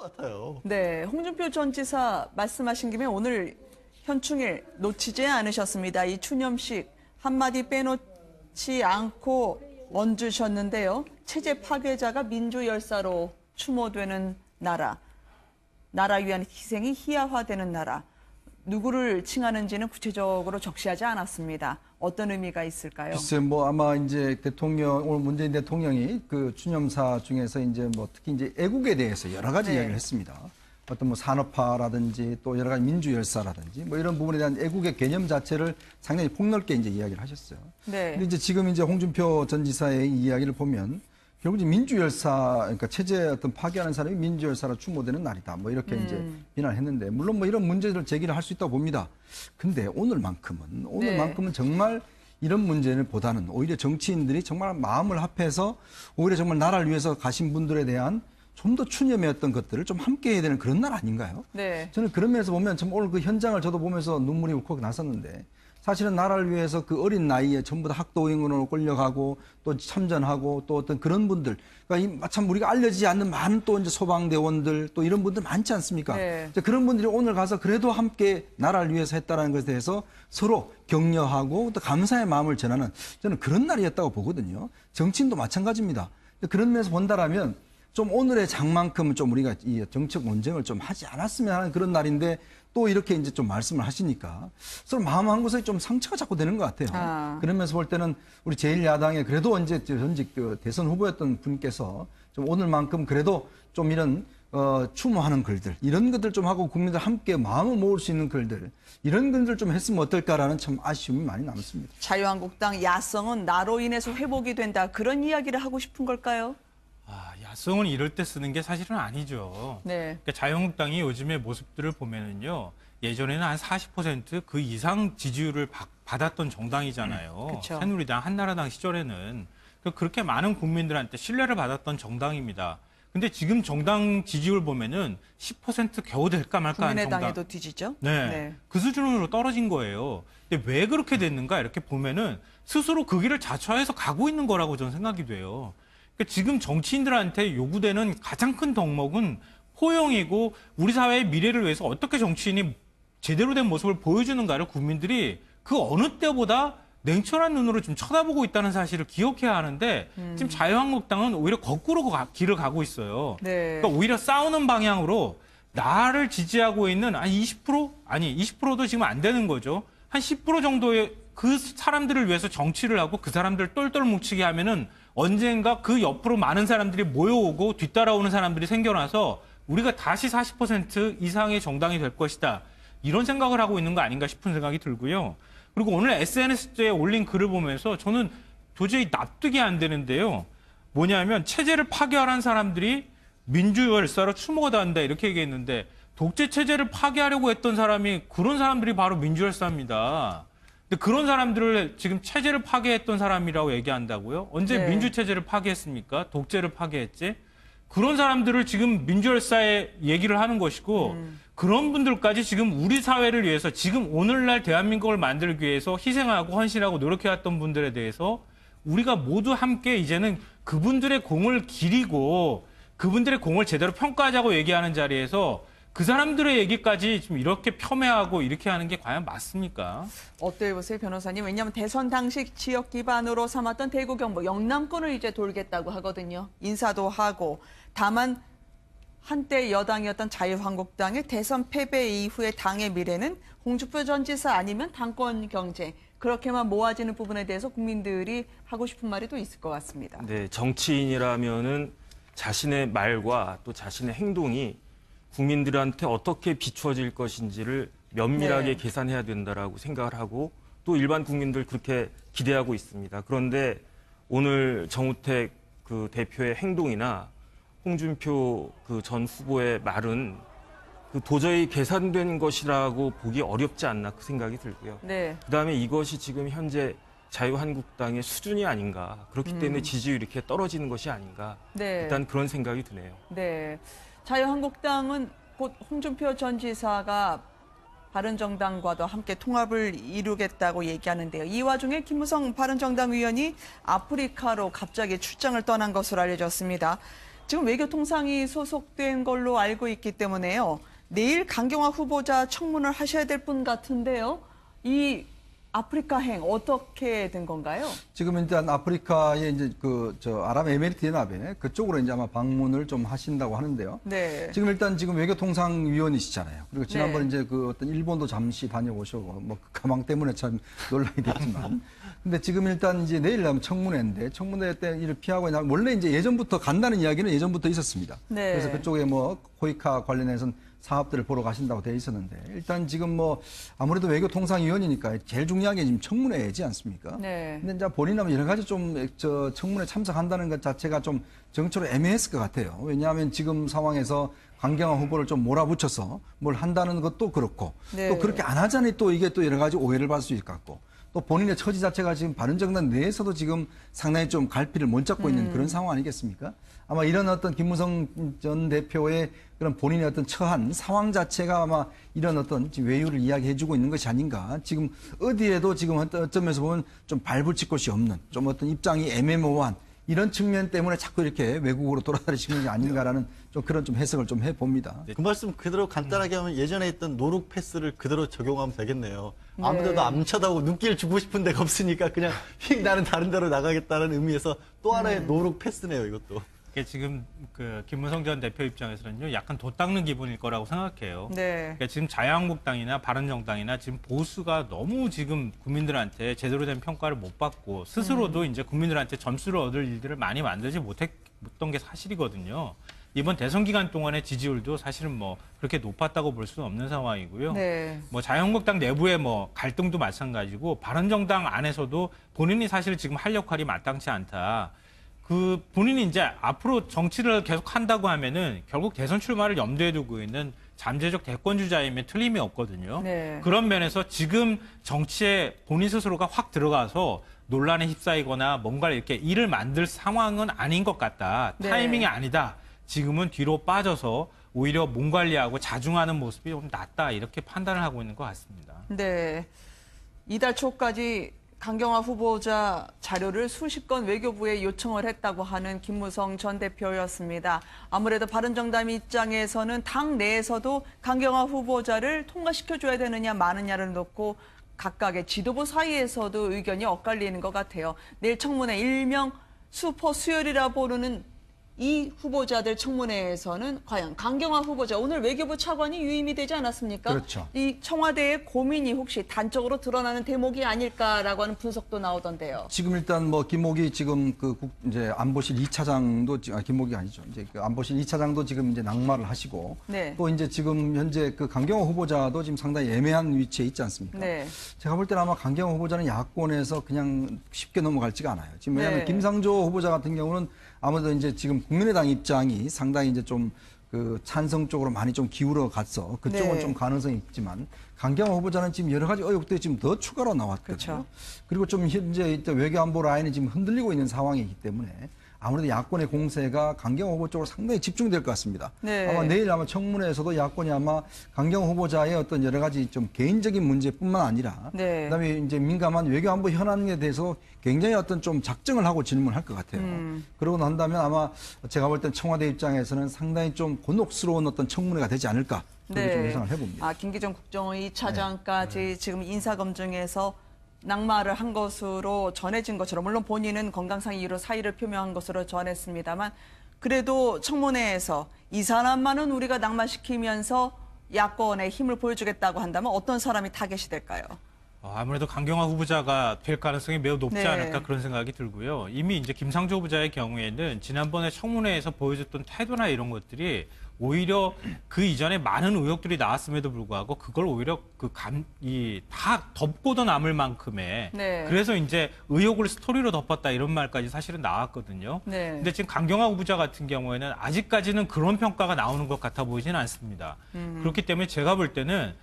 것 같아요. 네, 홍준표 전 지사 말씀하신 김에 오늘 현충일 놓치지 않으셨습니다. 이 추념식 한마디 빼놓지 않고 얹으셨는데요. 체제 파괴자가 민주열사로 추모되는 나라 위한 희생이 희화화되는 나라. 누구를 칭하는지는 구체적으로 적시하지 않았습니다. 어떤 의미가 있을까요? 글쎄, 뭐 아마 이제 오늘 문재인 대통령이 그 추념사 중에서 이제 뭐 특히 이제 애국에 대해서 여러 가지 네. 이야기를 했습니다. 어떤 뭐 산업화라든지 또 여러 가지 민주열사라든지 뭐 이런 부분에 대한 애국의 개념 자체를 상당히 폭넓게 이제 이야기를 하셨어요. 네. 근데 이제 지금 이제 홍준표 전 지사의 이야기를 보면 결국 이제 민주열사, 그러니까 체제 어떤 파괴하는 사람이 민주열사로 추모되는 날이다. 뭐 이렇게 이제 비난했는데, 물론 뭐 이런 문제를 제기를 할 수 있다고 봅니다. 근데 오늘만큼은 정말 이런 문제를 보다는 오히려 정치인들이 정말 마음을 합해서 오히려 정말 나라를 위해서 가신 분들에 대한 좀 더 추념했던 것들을 좀 함께 해야 되는 그런 날 아닌가요? 네. 저는 그런 면에서 보면 참 오늘 그 현장을 저도 보면서 눈물이 울컥 났었는데, 사실은 나라를 위해서 그 어린 나이에 전부 다 학도행으로 끌려가고 또 참전하고 또 어떤 그런 분들, 그러니까 참 우리가 알려지지 않는 많은 또 이제 소방대원들 또 이런 분들 많지 않습니까? 네. 이제 그런 분들이 오늘 가서 그래도 함께 나라를 위해서 했다라는 것에 대해서 서로 격려하고 또 감사의 마음을 전하는 저는 그런 날이었다고 보거든요. 정치인도 마찬가지입니다. 그런 면에서 본다라면 좀 오늘의 장만큼은 좀 우리가 이 정책 논쟁을 좀 하지 않았으면 하는 그런 날인데 또 이렇게 이제 좀 말씀을 하시니까 서로 마음 한 곳에 좀 상처가 자꾸 되는 것 같아요. 그러면서 볼 때는 우리 제1야당의 그래도 언제 전직 그 대선 후보였던 분께서 좀 오늘만큼 그래도 좀 이런 추모하는 글들 이런 것들 좀 하고 국민들 함께 마음을 모을 수 있는 글들 이런 글들 좀 했으면 어떨까라는 참 아쉬움이 많이 남습니다. 자유한국당 야성은 나로 인해서 회복이 된다. 그런 이야기를 하고 싶은 걸까요? 야성은 이럴 때 쓰는 게 사실은 아니죠. 네. 그러니까 자유한국당이 요즘의 모습들을 보면은요, 예전에는 한 40% 이상 지지율을 받았던 정당이잖아요. 그쵸. 새누리당, 한나라당 시절에는 그렇게 많은 국민들한테 신뢰를 받았던 정당입니다. 근데 지금 정당 지지율 보면은 10% 겨우 될까 말까 한 정당. 국민의당에도 뒤지죠? 네. 그 수준으로 떨어진 거예요. 근데 왜 그렇게 됐는가 이렇게 보면은 스스로 그 길을 자처해서 가고 있는 거라고 저는 생각이 돼요. 그러니까 지금 정치인들한테 요구되는 가장 큰 덕목은 포용이고 우리 사회의 미래를 위해서 어떻게 정치인이 제대로 된 모습을 보여주는가를 국민들이 그 어느 때보다 냉철한 눈으로 좀 쳐다보고 있다는 사실을 기억해야 하는데 지금 자유한국당은 오히려 거꾸로 길을 가고 있어요. 네. 그러니까 오히려 싸우는 방향으로 나를 지지하고 있는 한 20%? 아니 20%도 지금 안 되는 거죠. 한 10% 정도의 그 사람들을 위해서 정치를 하고 그 사람들을 똘똘 뭉치게 하면은 언젠가 그 옆으로 많은 사람들이 모여오고 뒤따라오는 사람들이 생겨나서 우리가 다시 40% 이상의 정당이 될 것이다. 이런 생각을 하고 있는 거 아닌가 싶은 생각이 들고요. 그리고 오늘 SNS에 올린 글을 보면서 저는 도저히 납득이 안 되는데요. 뭐냐면 체제를 파괴하라는 사람들이 민주열사로 추모가 한다 이렇게 얘기했는데 독재 체제를 파괴하려고 했던 사람이 그런 사람들이 바로 민주열사입니다. 근데 그런 사람들을 지금 체제를 파괴했던 사람이라고 얘기한다고요? 언제 네. 민주체제를 파괴했습니까? 독재를 파괴했지? 그런 사람들을 지금 민주열사에 얘기를 하는 것이고 그런 분들까지 지금 우리 사회를 위해서 지금 오늘날 대한민국을 만들기 위해서 희생하고 헌신하고 노력해왔던 분들에 대해서 우리가 모두 함께 이제는 그분들의 공을 기리고 그분들의 공을 제대로 평가하자고 얘기하는 자리에서 그 사람들의 얘기까지 좀 이렇게 폄훼하고 이렇게 하는 게 과연 맞습니까? 어때요, 보세요, 변호사님? 왜냐하면 대선 당시 지역 기반으로 삼았던 대구, 경북, 영남권을 이제 돌겠다고 하거든요. 인사도 하고. 다만 한때 여당이었던 자유한국당의 대선 패배 이후의 당의 미래는 홍준표 전 지사 아니면 당권 경쟁. 그렇게만 모아지는 부분에 대해서 국민들이 하고 싶은 말이 또 있을 것 같습니다. 네, 정치인이라면은 자신의 말과 또 자신의 행동이 국민들한테 어떻게 비춰질 것인지를 면밀하게 네. 계산해야 된다라고 생각을 하고 또 일반 국민들 그렇게 기대하고 있습니다. 그런데 오늘 정우택 그 대표의 행동이나 홍준표 그 전 후보의 말은 그 도저히 계산된 것이라고 보기 어렵지 않나 그 생각이 들고요. 네. 그다음에 이것이 지금 현재 자유한국당의 수준이 아닌가. 그렇기 때문에 지지율이 이렇게 떨어지는 것이 아닌가. 네. 일단 그런 생각이 드네요. 네. 자유한국당은 곧 홍준표 전 지사가 바른정당과도 함께 통합을 이루겠다고 얘기하는데요. 이 와중에 김무성 바른정당 의원이 아프리카로 갑자기 출장을 떠난 것으로 알려졌습니다. 지금 외교통상이 소속된 걸로 알고 있기 때문에요. 내일 강경화 후보자 청문을 하셔야 될 분 같은데요. 이 아프리카행 어떻게 된 건가요? 지금 일단 아프리카의 이제 아랍에미리트 연합에 그쪽으로 이제 아마 방문을 좀 하신다고 하는데요. 네. 지금 일단 지금 외교통상위원이시잖아요. 그리고 지난번에 네. 이제 그 어떤 일본도 잠시 다녀오시고 뭐 그 가망 때문에 참 논란이 됐지만, 근데 지금 일단 이제 내일 하면 청문회인데 청문회 때 이를 피하고 있나 원래 이제 예전부터 간다는 이야기는 예전부터 있었습니다. 네. 그래서 그쪽에 뭐 코이카 관련해서는 사업들을 보러 가신다고 되어 있었는데 일단 지금 뭐 아무래도 외교통상위원이니까 제일 중요한 게 지금 청문회지 않습니까? 네. 근데 이제 본인은 여러 가지 좀 청문회 참석한다는 것 자체가 좀 정치로 애매했을 것 같아요. 왜냐하면 지금 상황에서 강경화 후보를 좀 몰아붙여서 뭘 한다는 것도 그렇고 네. 또 그렇게 안 하자니 또 이게 또 여러 가지 오해를 받을 수 있을 것 같고 또 본인의 처지 자체가 지금 바른정당 내에서도 지금 상당히 좀 갈피를 못 잡고 있는 그런 상황 아니겠습니까? 아마 이런 어떤 김무성 전 대표의 그런 본인의 어떤 처한 상황 자체가 아마 이런 어떤 지금 외유를 이야기해주고 있는 것이 아닌가. 지금 어디에도 지금 어떤 점에서 보면 좀 발붙일 곳이 없는 좀 어떤 입장이 애매모호한 이런 측면 때문에 자꾸 이렇게 외국으로 돌아다니시는 게 아닌가라는 좀 그런 좀 해석을 좀 해봅니다. 그 말씀 그대로 간단하게 하면 예전에 있던 노룩 패스를 그대로 적용하면 되겠네요. 네. 아무데도 안 쳐다보고 눈길 주고 싶은 데가 없으니까 그냥 휙 나는 다른 데로 나가겠다는 의미에서 또 하나의 노룩 패스네요, 이것도. 이게 지금 그 김무성 전 대표 입장에서는요, 약간 도 닦는 기분일 거라고 생각해요. 네. 그러니까 지금 자유한국당이나 바른정당이나 지금 보수가 너무 지금 국민들한테 제대로 된 평가를 못 받고 스스로도 이제 국민들한테 점수를 얻을 일들을 많이 만들지 못했던 게 사실이거든요. 이번 대선 기간 동안의 지지율도 사실은 뭐 그렇게 높았다고 볼 수는 없는 상황이고요. 네. 뭐 자유한국당 내부의 뭐 갈등도 마찬가지고 바른정당 안에서도 본인이 사실 지금 할 역할이 마땅치 않다. 그 본인이 이제 앞으로 정치를 계속 한다고 하면은 결국 대선 출마를 염두에 두고 있는 잠재적 대권주자임에 틀림이 없거든요. 네. 그런 면에서 지금 정치에 본인 스스로가 확 들어가서 논란에 휩싸이거나 뭔가를 이렇게 일을 만들 상황은 아닌 것 같다. 네. 타이밍이 아니다. 지금은 뒤로 빠져서 오히려 몸 관리하고 자중하는 모습이 좀 낫다. 이렇게 판단을 하고 있는 것 같습니다. 네. 이달 초까지 강경화 후보자 자료를 수십 건 외교부에 요청을 했다고 하는 김무성 전 대표였습니다. 아무래도 바른정당 입장에서는 당 내에서도 강경화 후보자를 통과시켜줘야 되느냐 마느냐를 놓고 각각의 지도부 사이에서도 의견이 엇갈리는 것 같아요. 내일 청문회 일명 슈퍼 수요일이라 부르는 이 후보자들 청문회에서는 과연 강경화 후보자 오늘 외교부 차관이 유임이 되지 않았습니까? 그렇죠. 이 청와대의 고민이 혹시 단적으로 드러나는 대목이 아닐까라고 하는 분석도 나오던데요. 지금 일단 뭐 김목이 지금 이제 안보실 2차장도 김목이 아니죠. 이제 그 안보실 2차장도 지금 이제 낙마를 하시고 네. 또 이제 지금 현재 그 강경호 후보자도 지금 상당히 애매한 위치에 있지 않습니까? 네. 제가 볼 때는 아마 강경호 후보자는 야권에서 그냥 쉽게 넘어갈지가 않아요. 지금 왜냐하면 네. 김상조 후보자 같은 경우는 아무래도 이제 지금 국민의당 입장이 상당히 이제 좀 그 찬성 쪽으로 많이 좀 기울어 갔어. 그쪽은 네. 좀 가능성이 있지만 강경호 후보자는 지금 여러 가지 의혹들이 지금 더 추가로 나왔거든요. 그렇죠. 그리고 좀 현재 외교안보 라인이 지금 흔들리고 있는 상황이기 때문에 아무래도 야권의 공세가 강경호 후보 쪽으로 상당히 집중될 것 같습니다. 네. 아마 내일 아마 청문회에서도 야권이 아마 강경호 후보자의 어떤 여러 가지 좀 개인적인 문제뿐만 아니라 네. 그다음에 이제 민감한 외교안보 현안에 대해서 굉장히 어떤 좀 작정을 하고 질문할 것 같아요. 그러고 난다면 아마 제가 볼 땐 청와대 입장에서는 상당히 좀 곤혹스러운 어떤 청문회가 되지 않을까 그렇게 좀 예상을 해봅니다. 김기정 국정의 차장까지 지금 인사검증에서 낙마를 한 것으로 전해진 것처럼 물론 본인은 건강상 이유로 사의를 표명한 것으로 전했습니다만 그래도 청문회에서 이 사람만은 우리가 낙마시키면서 야권의 힘을 보여주겠다고 한다면 어떤 사람이 타겟이 될까요? 아무래도 강경화 후보자가 될 가능성이 매우 높지 네. 않을까 그런 생각이 들고요. 이미 이제 김상조 후보자의 경우에는 지난번에 청문회에서 보여줬던 태도나 이런 것들이 오히려 그 이전에 많은 의혹들이 나왔음에도 불구하고 그걸 오히려 다 덮고도 남을 만큼의 네. 그래서 이제 의혹을 스토리로 덮었다 이런 말까지 사실은 나왔거든요. 네. 근데 지금 강경화 후보자 같은 경우에는 아직까지는 그런 평가가 나오는 것 같아 보이지는 않습니다. 그렇기 때문에 제가 볼 때는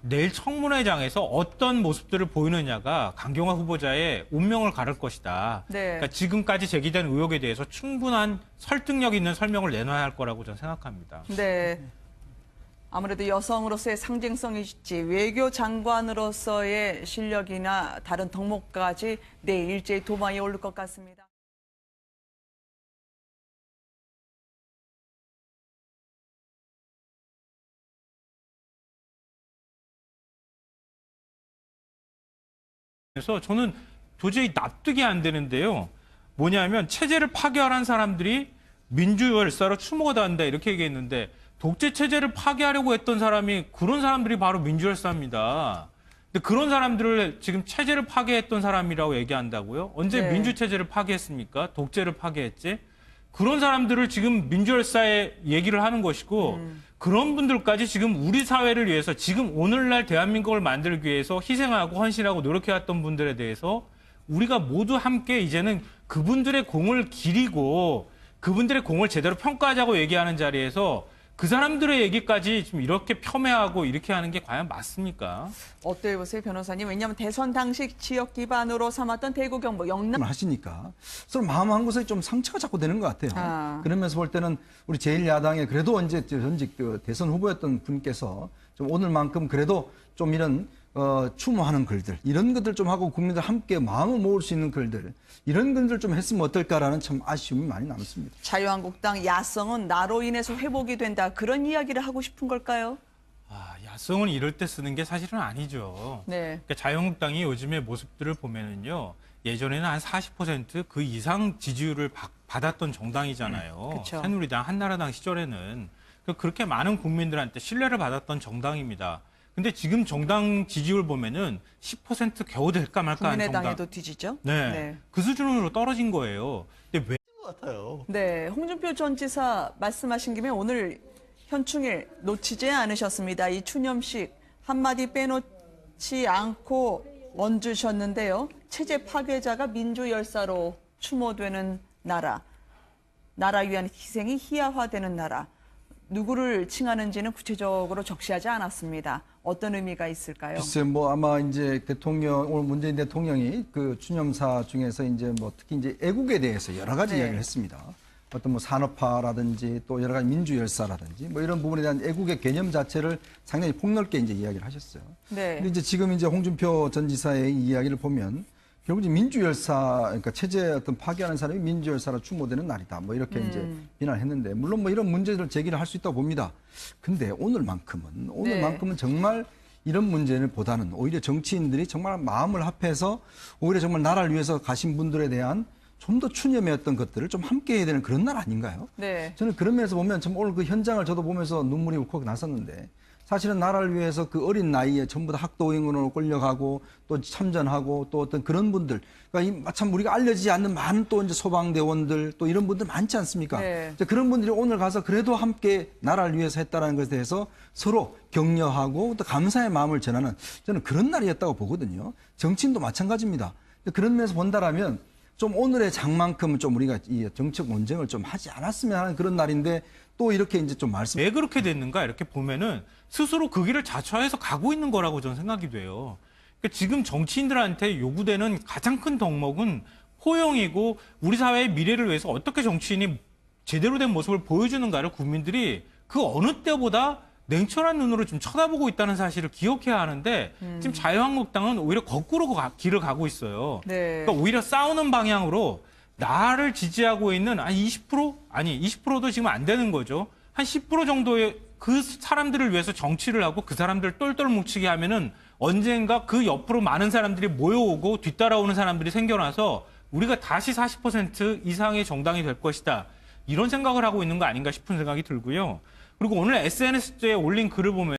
내일 청문회장에서 어떤 모습들을 보이느냐가 강경화 후보자의 운명을 가를 것이다. 네. 그러니까 지금까지 제기된 의혹에 대해서 충분한 설득력 있는 설명을 내놔야 할 거라고 저는 생각합니다. 네. 아무래도 여성으로서의 상징성이 있지 외교 장관으로서의 실력이나 다른 덕목까지 내일 일제히 도마에 오를 것 같습니다. 그래서 저는 도저히 납득이 안 되는데요. 뭐냐면 체제를 파괴하라는 사람들이 민주열사로 추모가 된다 이렇게 얘기했는데 독재 체제를 파괴하려고 했던 사람이 그런 사람들이 바로 민주열사입니다. 근데 그런 사람들을 지금 체제를 파괴했던 사람이라고 얘기한다고요? 언제 네. 민주 체제를 파괴했습니까? 독재를 파괴했지? 그런 사람들을 지금 민주열사에 얘기를 하는 것이고 그런 분들까지 지금 우리 사회를 위해서 지금 오늘날 대한민국을 만들기 위해서 희생하고 헌신하고 노력해왔던 분들에 대해서 우리가 모두 함께 이제는 그분들의 공을 기리고 그분들의 공을 제대로 평가하자고 얘기하는 자리에서 그 사람들의 얘기까지 지금 이렇게 폄훼하고 이렇게 하는 게 과연 맞습니까? 어때요, 보세요, 변호사님? 왜냐하면 대선 당시 지역 기반으로 삼았던 대구 경북 영남 하시니까 서로 마음 한 곳에 좀 상처가 자꾸 되는 것 같아요. 아. 그러면서 볼 때는 우리 제1야당에 그래도 언제 전직 대선 후보였던 분께서 좀 오늘만큼 그래도 좀 이런 추모하는 글들 이런 것들 좀 하고 국민들 함께 마음을 모을 수 있는 글들 이런 글들 좀 했으면 어떨까라는 참 아쉬움이 많이 남습니다. 자유한국당 야성은 나로 인해서 회복이 된다. 그런 이야기를 하고 싶은 걸까요? 야성은 이럴 때 쓰는 게 사실은 아니죠. 네. 그러니까 자유한국당이 요즘의 모습들을 보면은요. 예전에는 한 40% 이상 지지율을 받았던 정당이잖아요. 그쵸. 새누리당, 한나라당 시절에는 그렇게 많은 국민들한테 신뢰를 받았던 정당입니다. 근데 지금 정당 지지율 보면은 10% 겨우 될까 말까 한 정당. 국민의당에도 뒤지죠? 네. 그 수준으로 떨어진 거예요. 근데 왜 것 같아요. 네, 홍준표 전 지사 말씀하신 김에 오늘 현충일 놓치지 않으셨습니다. 이 추념식 한마디 빼놓지 않고 얹으셨는데요. 체제 파괴자가 민주열사로 추모되는 나라 위한 희생이 희화화되는 나라. 누구를 칭하는지는 구체적으로 적시하지 않았습니다. 어떤 의미가 있을까요? 글쎄 뭐 아마 이제 오늘 문재인 대통령이 그 추념사 중에서 이제 뭐 특히 이제 애국에 대해서 여러 가지 네. 이야기를 했습니다. 어떤 뭐 산업화라든지 또 여러 가지 민주열사라든지 뭐 이런 부분에 대한 애국의 개념 자체를 상당히 폭넓게 이제 이야기를 하셨어요. 네. 근데 이제 지금 이제 홍준표 전 지사의 이야기를 보면 결국 이제 민주열사, 그러니까 체제 어떤 파괴하는 사람이 민주열사로 추모되는 날이다. 뭐 이렇게 이제 비난했는데 물론 뭐 이런 문제들을 제기를 할 수 있다고 봅니다. 근데 오늘만큼은 정말 이런 문제를 보다는 오히려 정치인들이 정말 마음을 합해서 오히려 정말 나라를 위해서 가신 분들에 대한 좀 더 추념의 어떤 것들을 좀 함께 해야 되는 그런 날 아닌가요? 네. 저는 그런 면에서 보면 참 오늘 그 현장을 저도 보면서 눈물이 울컥 났었는데 사실은 나라를 위해서 그 어린 나이에 전부 다 학도행으로 끌려가고 또 참전하고 또 어떤 그런 분들, 그러니까 참 우리가 알려지지 않는 많은 또 이제 소방대원들 또 이런 분들 많지 않습니까? 네. 이제 그런 분들이 오늘 가서 그래도 함께 나라를 위해서 했다라는 것에 대해서 서로 격려하고 또 감사의 마음을 전하는 저는 그런 날이었다고 보거든요. 정치인도 마찬가지입니다. 그런 면에서 본다라면 좀 오늘의 장만큼은 좀 우리가 이 정책 논쟁을 좀 하지 않았으면 하는 그런 날인데 또 이렇게 이제 좀 말씀. 왜 그렇게 됐는가 이렇게 보면은 스스로 그 길을 자처해서 가고 있는 거라고 저는 생각이 돼요. 그러니까 지금 정치인들한테 요구되는 가장 큰 덕목은 포용이고 우리 사회의 미래를 위해서 어떻게 정치인이 제대로 된 모습을 보여주는가를 국민들이 그 어느 때보다 냉철한 눈으로 좀 쳐다보고 있다는 사실을 기억해야 하는데 지금 자유한국당은 오히려 거꾸로 길을 가고 있어요. 네. 그러니까 오히려 싸우는 방향으로 나를 지지하고 있는 한 20%? 아니 20%도 지금 안 되는 거죠. 한 10% 정도의 그 사람들을 위해서 정치를 하고 그 사람들을 똘똘 뭉치게 하면은 언젠가 그 옆으로 많은 사람들이 모여오고 뒤따라오는 사람들이 생겨나서 우리가 다시 40% 이상의 정당이 될 것이다. 이런 생각을 하고 있는 거 아닌가 싶은 생각이 들고요. 그리고 오늘 SNS에 올린 글을 보면